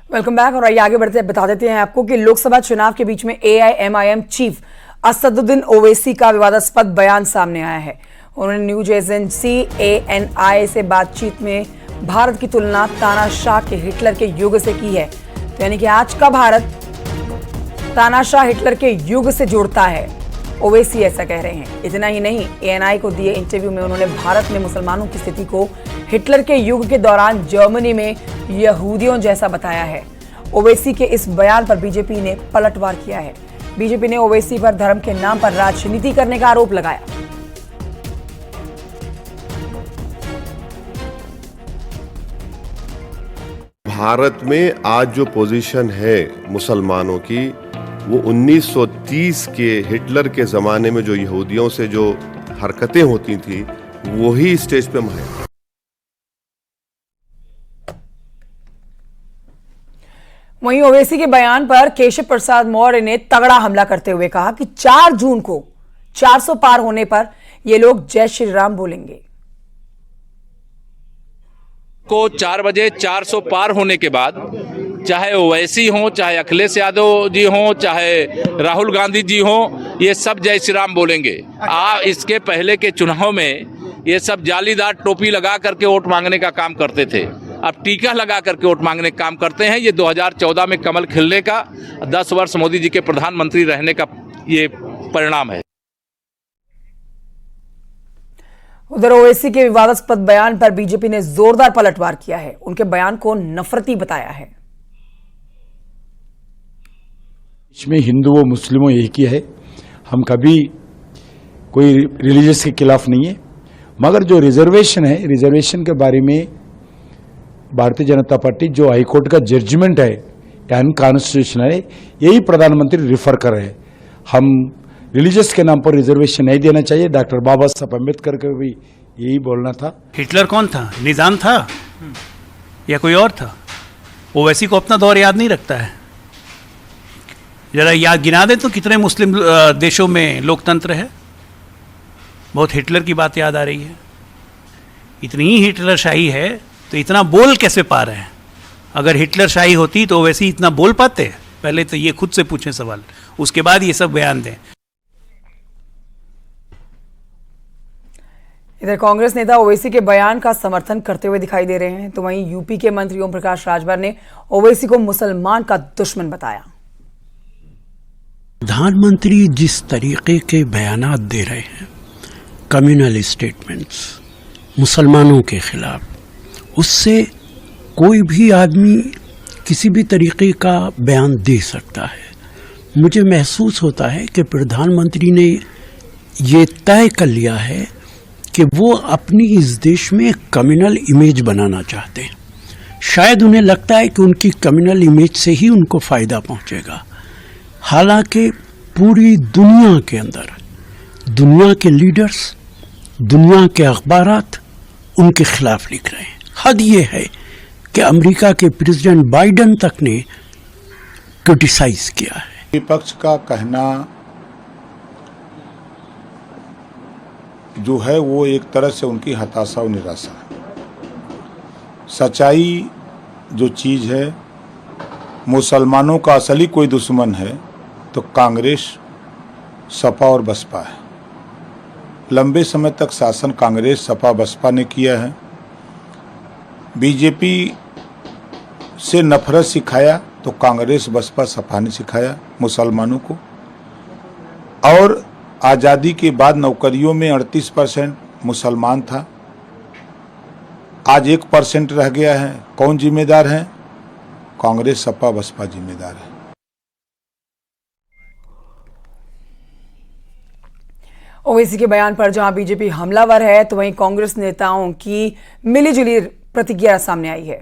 Welcome back. और आइए आगे बढ़ते बता देते हैं आपको कि लोकसभा चुनाव के बीच में AIMIM चीफ असदुद्दीन ओवैसी का विवादास्पद बयान सामने आया है। उन्होंने न्यूज एजेंसी ANI से बातचीत में भारत की तुलना तानाशाह के हिटलर के युग से की है। तो यानी कि आज का भारत तानाशाह हिटलर के युग से जुड़ता है, ओवैसी ऐसा कह रहे हैं। इतना ही नहीं, ANI को दिए इंटरव्यू में उन्होंने भारत में मुसलमानों की स्थिति को हिटलर के युग के दौरान जर्मनी में यहूदियों जैसा बताया है। ओवैसी के इस बयान पर बीजेपी ने पलटवार किया है। बीजेपी ने ओवैसी पर धर्म के नाम पर राजनीति करने का आरोप लगाया। भारत में आज जो पोजीशन है मुसलमानों की, वो 1930 के हिटलर के ज़माने में जो यहूदियों से जो हरकतें होती थी वही स्टेज पे है। वहीं ओवैसी के बयान पर केशव प्रसाद मौर्य ने तगड़ा हमला करते हुए कहा कि 4 जून को 400 पार होने पर ये लोग जय श्री राम बोलेंगे। को 4 बजे 400 पार होने के बाद चाहे ओवैसी हो, चाहे अखिलेश यादव जी हो, चाहे राहुल गांधी जी हो, ये सब जय श्री राम बोलेंगे। इसके पहले के चुनाव में ये सब जालीदार टोपी लगा करके वोट मांगने का काम करते थे, अब टीका लगा करके वोट मांगने का काम करते हैं। ये 2014 में कमल खिलने का, 10 वर्ष मोदी जी के प्रधानमंत्री रहने का ये परिणाम है। उधर ओवैसी के विवादास्पद बयान पर बीजेपी ने जोरदार पलटवार किया है। उनके बयान को नफरती बताया है। इसमें हिंदू व मुस्लिमों एक ही है, हम कभी कोई रिलीजियस के खिलाफ नहीं है, मगर जो रिजर्वेशन है, रिजर्वेशन के बारे में भारतीय जनता पार्टी जो हाईकोर्ट का जजमेंट है अनकॉन्स्टिट्यूशनल है, यही प्रधानमंत्री रिफर कर रहे हैं। हम रिलीजियस के नाम पर रिजर्वेशन नहीं देना चाहिए। डॉक्टर बाबा साहब अम्बेडकर का भी यही बोलना था। हिटलर कौन था? निजाम था या कोई और था? ओवैसी को अपना दौर याद नहीं रखता है। जरा याद गिना दें तो कितने मुस्लिम देशों में लोकतंत्र है। बहुत हिटलर की बात याद आ रही है। इतनी ही हिटलर शाही है तो इतना बोल कैसे पा रहे हैं? अगर हिटलर शाही होती तो ओवैसी इतना बोल पाते? पहले तो ये खुद से पूछें सवाल, उसके बाद ये सब बयान दें। इधर कांग्रेस नेता ओवैसी के बयान का समर्थन करते हुए दिखाई दे रहे हैं, तो वहीं यूपी के मंत्री ओम प्रकाश राजभर ने ओवैसी को मुसलमान का दुश्मन बताया। प्रधानमंत्री जिस तरीके के बयानात दे रहे हैं, कम्युनल स्टेटमेंट्स मुसलमानों के खिलाफ, उससे कोई भी आदमी किसी भी तरीके का बयान दे सकता है। मुझे महसूस होता है कि प्रधानमंत्री ने ये तय कर लिया है कि वो अपनी इस देश में कम्युनल इमेज बनाना चाहते हैं। शायद उन्हें लगता है कि उनकी कम्युनल इमेज से ही उनको फ़ायदा पहुंचेगा। हालांकि पूरी दुनिया के अंदर दुनिया के लीडर्स, दुनिया के अखबारात उनके खिलाफ लिख रहे हैं। हद ये है कि अमेरिका के प्रेसिडेंट बाइडेन तक ने क्रिटिसाइज किया है। विपक्ष का कहना जो है वो एक तरह से उनकी हताशा और निराशा है। सच्चाई जो चीज़ है, मुसलमानों का असली कोई दुश्मन है तो कांग्रेस, सपा और बसपा है। लंबे समय तक शासन कांग्रेस, सपा, बसपा ने किया है। बीजेपी से नफरत सिखाया तो कांग्रेस, बसपा, सपा ने सिखाया मुसलमानों को। और आज़ादी के बाद नौकरियों में 38% मुसलमान था, आज 1% रह गया है। कौन जिम्मेदार है? कांग्रेस, सपा, बसपा जिम्मेदार है। ओवैसी के बयान पर जहां बीजेपी हमलावर है, तो वहीं कांग्रेस नेताओं की मिलीजुली प्रतिक्रिया सामने आई है।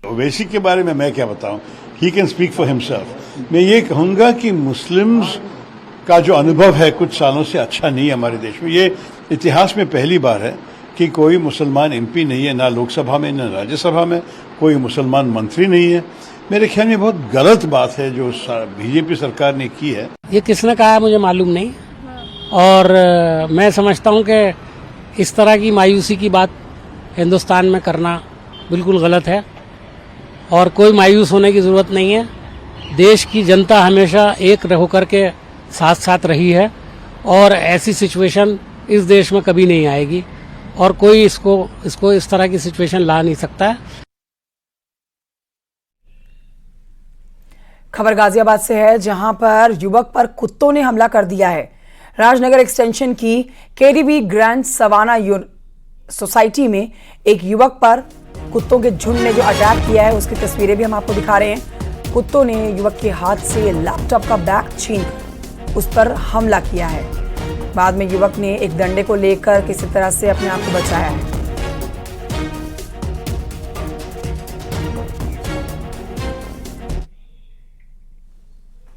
ओवैसी के बारे में मैं क्या बताऊं, he can speak for himself. मैं ये कहूंगा कि मुस्लिम्स का जो अनुभव है कुछ सालों से अच्छा नहीं है हमारे देश में। ये इतिहास में पहली बार है कि कोई मुसलमान MP नहीं है, ना लोकसभा में ना राज्यसभा में, कोई मुसलमान मंत्री नहीं है। मेरे ख्याल में बहुत गलत बात है जो बीजेपी सरकार ने की है। ये किसने कहा है मुझे मालूम नहीं, और मैं समझता हूँ कि इस तरह की मायूसी की बात हिंदुस्तान में करना बिल्कुल गलत है। और कोई मायूस होने की ज़रूरत नहीं है। देश की जनता हमेशा एक होकर के साथ साथ रही है और ऐसी सिचुएशन इस देश में कभी नहीं आएगी और कोई इसको इस तरह की सिचुएशन ला नहीं सकता है। खबर गाजियाबाद से है, जहां पर युवक पर कुत्तों ने हमला कर दिया है। राजनगर एक्सटेंशन की केडीबी ग्रैंड सवाना सोसाइटी में एक युवक पर कुत्तों के झुंड ने जो अटैक किया है उसकी तस्वीरें भी हम आपको दिखा रहे हैं। कुत्तों ने युवक के हाथ से लैपटॉप का बैग छीन उस पर हमला किया है। बाद में युवक ने एक डंडे को लेकर किसी तरह से अपने आप को बचाया है।